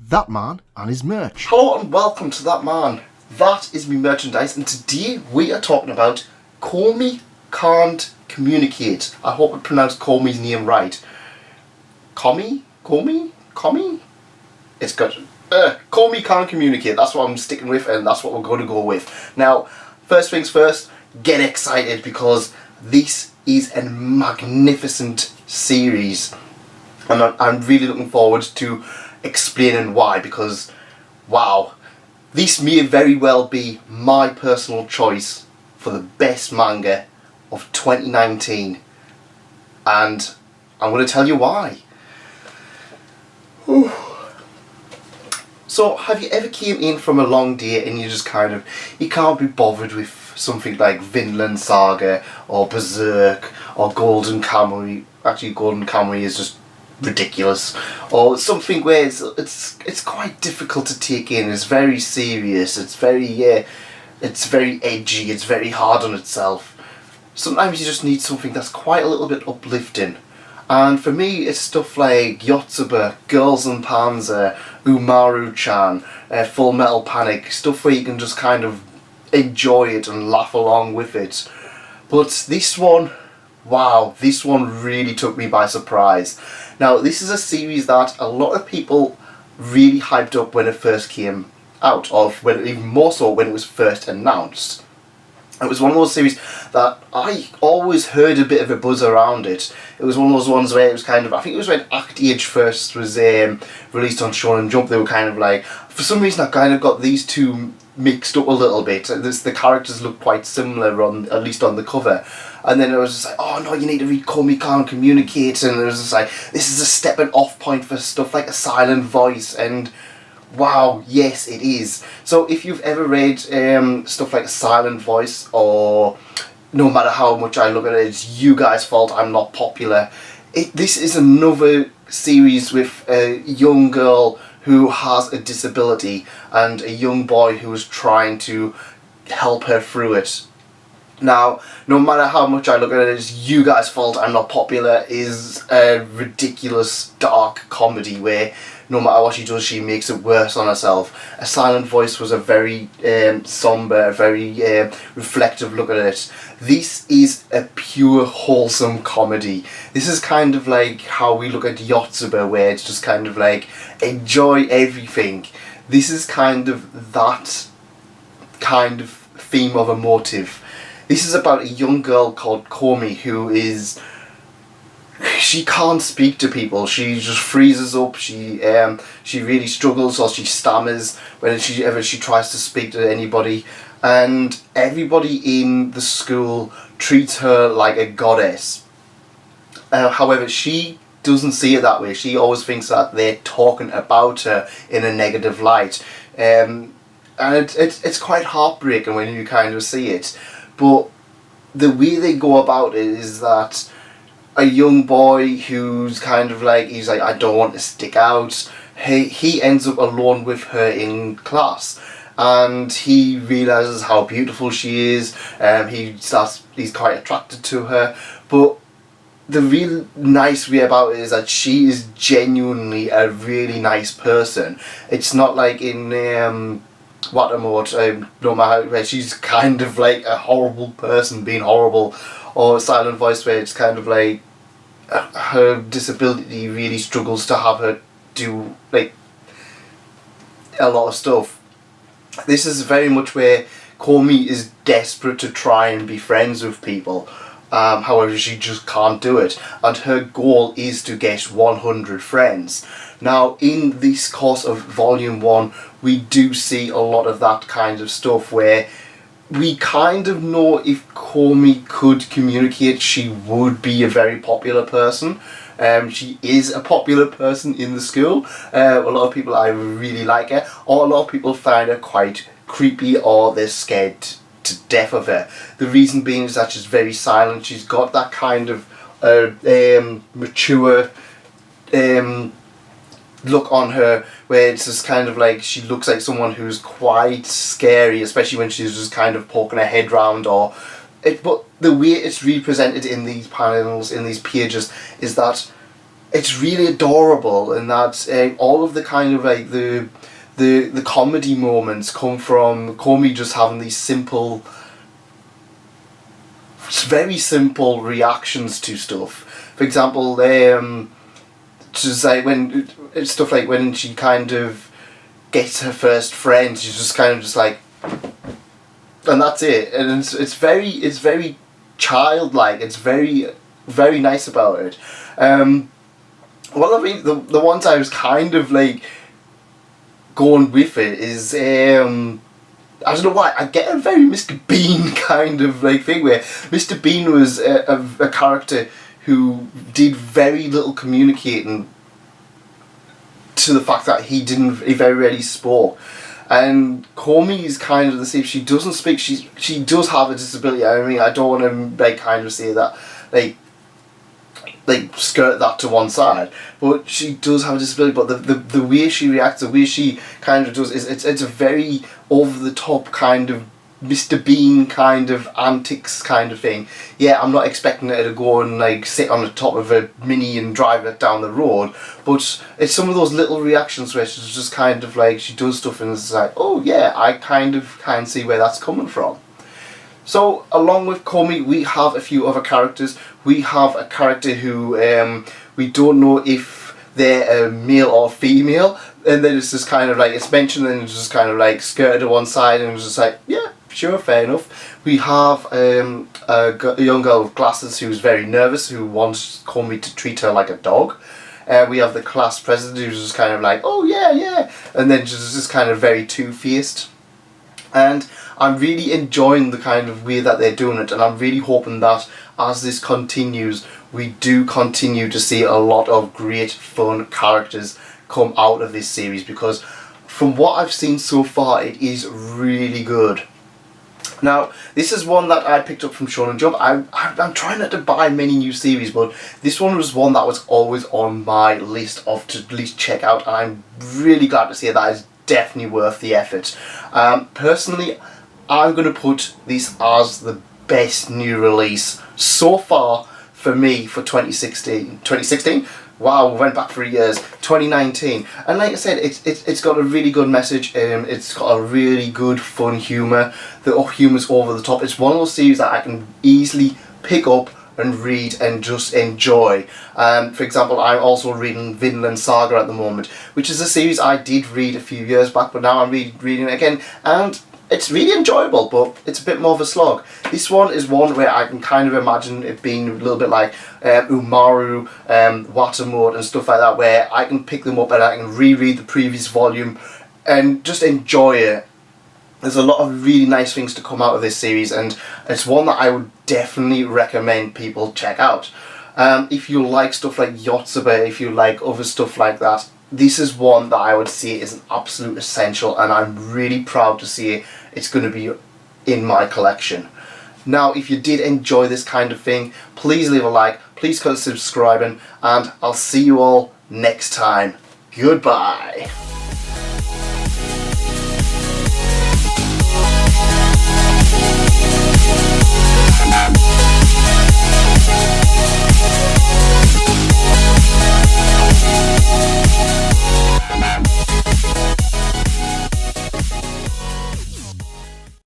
That Man and His Merch. Hello and welcome to That Man. That is me merchandise, and today we are talking about Komi Can't Communicate. I hope I pronounced Komi's name right. Komi? It's good. Komi Can't Communicate. That's what I'm sticking with, and that's what we're going to go with. Now, first things first, get excited because this is a magnificent series, and I'm really looking forward to explaining why, because wow, this may very well be my personal choice for the best manga of 2019, and I'm going to tell you why. So, have you ever came in from a long day and you can't be bothered with something like Vinland Saga or Berserk or Golden Kamuy? Actually, Golden Kamuy is just ridiculous. Or something where it's quite difficult to take in. It's very serious. It's very edgy. It's very hard on itself. Sometimes you just need something that's quite a little bit uplifting. And for me, it's stuff like Yotsuba, Girls and Panzer, Umaru-chan, Full Metal Panic, stuff where you can just kind of enjoy it and laugh along with it. But this one, wow, this one really took me by surprise. Now, this is a series that a lot of people really hyped up when it first came out, or even more so when it was first announced. It was one of those series that I always heard a bit of a buzz around it. It was one of those ones where it was kind of, I think it was when Act Age first was released on Shonen Jump, they were kind of like, for some reason I kind of got these two mixed up a little bit. The characters look quite similar, at least on the cover. And then it was just like, oh no, you need to read Komi Can't Communicate, and it was just like, this is a stepping off point for stuff like A Silent Voice, and wow, yes it is. So if you've ever read stuff like A Silent Voice, or No Matter How Much I Look at It, It's You Guys' Fault I'm Not Popular, this is another series with a young girl who has a disability and a young boy who is trying to help her through it. Now, No Matter How Much I Look at It, It's You Guys' Fault I'm Not Popular is a ridiculous dark comedy where no matter what she does, she makes it worse on herself. A Silent Voice was a very somber, very reflective look at it. This is a pure wholesome comedy. This is kind of like how we look at Yotsuba, where it's just kind of like, enjoy everything. This is kind of that kind of theme of a motive. This is about a young girl called Komi who she can't speak to people. She just freezes up. She really struggles, or she stammers when she tries to speak to anybody, and everybody in the school treats her like a goddess. However, she doesn't see it that way. She always thinks that they're talking about her in a negative light, and it's quite heartbreaking when you kind of see it. But the way they go about it is that a young boy who's kind of like, he's like, I don't want to stick out. He ends up alone with her in class, and he realizes how beautiful she is. He's quite attracted to her, but the real nice way about it is that she is genuinely a really nice person. It's not like in Watermort, no matter where she's kind of like a horrible person being horrible, or Silent Voice where it's kind of like her disability really struggles to have her do like a lot of stuff. This is very much where Komi is desperate to try and be friends with people. However, she just can't do it, and her goal is to get 100 friends. Now, in this course of Volume 1, we do see a lot of that kind of stuff where we kind of know if Komi could communicate, she would be a very popular person. She is a popular person in the school. A lot of people either really like her, or a lot of people find her quite creepy, or they're scared to death of her. The reason being is that she's very silent. She's got that kind of mature look on her, where it's just kind of like she looks like someone who's quite scary, especially when she's just kind of poking her head round. But the way it's represented in these panels, in these pages, is that it's really adorable, in that all of the kind of like the comedy moments come from Komi just having these simple, very simple reactions to stuff. For example, just like when stuff like when she kind of gets her first friend, she's just kind of just like, and that's it. And it's very childlike. It's very nice about it. Well, I mean, the ones I was kind of like going with it is I don't know why, I get a very Mr. Bean kind of like thing, where Mr. Bean was a character who did very little communicating, to the fact that he very rarely spoke. And Komi is kind of the same. She doesn't speak. She does have a disability. I mean, I don't want to like kind of say that like skirt that to one side, but she does have a disability. But the way she reacts, the way she kind of does, it's a very over the top kind of Mr. Bean kind of antics kind of thing. Yeah, I'm not expecting her to go and like sit on the top of a Mini and drive it down the road, but it's some of those little reactions where she's just kind of like, she does stuff and it's like, oh yeah, I kind of can see where that's coming from. So along with Komi, we have a few other characters. We have a character who we don't know if they're a male or female, and then it's just kind of like, it's mentioned and it's just kind of like skirted to one side, and it's just like, yeah, sure, fair enough. We have a young girl with glasses who's very nervous, who wants Komi to treat her like a dog. We have the class president who's just kind of like, oh yeah, yeah, and then just kind of very two-faced. And I'm really enjoying the kind of way that they're doing it, and I'm really hoping that as this continues, we do continue to see a lot of great fun characters come out of this series, because from what I've seen so far, it is really good. Now, this is one that I picked up from Shonen Jump. I'm trying not to buy many new series, but this one was one that was always on my list of to at least check out, and I'm really glad to say that it's definitely worth the effort. Personally, I'm going to put this as the best new release so far for me for 2016. 2016? Wow, we went back 3 years. 2019. And like I said, it's got a really good message. It's got a really good fun humour. The humour's over the top. It's one of those series that I can easily pick up and read and just enjoy. For example, I'm also reading Vinland Saga at the moment, which is a series I did read a few years back, but now I'm reading it again, and it's really enjoyable, but it's a bit more of a slog. This one is one where I can kind of imagine it being a little bit like Umaru, Watermode and stuff like that, where I can pick them up and I can reread the previous volume and just enjoy it. There's a lot of really nice things to come out of this series, and it's one that I would definitely recommend people check out. If you like stuff like Yotsuba, if you like other stuff like that, this is one that I would say is an absolute essential, and I'm really proud to see it's going to be in my collection. Now, if you did enjoy this kind of thing, please leave a like, please consider subscribing, and I'll see you all next time. Goodbye.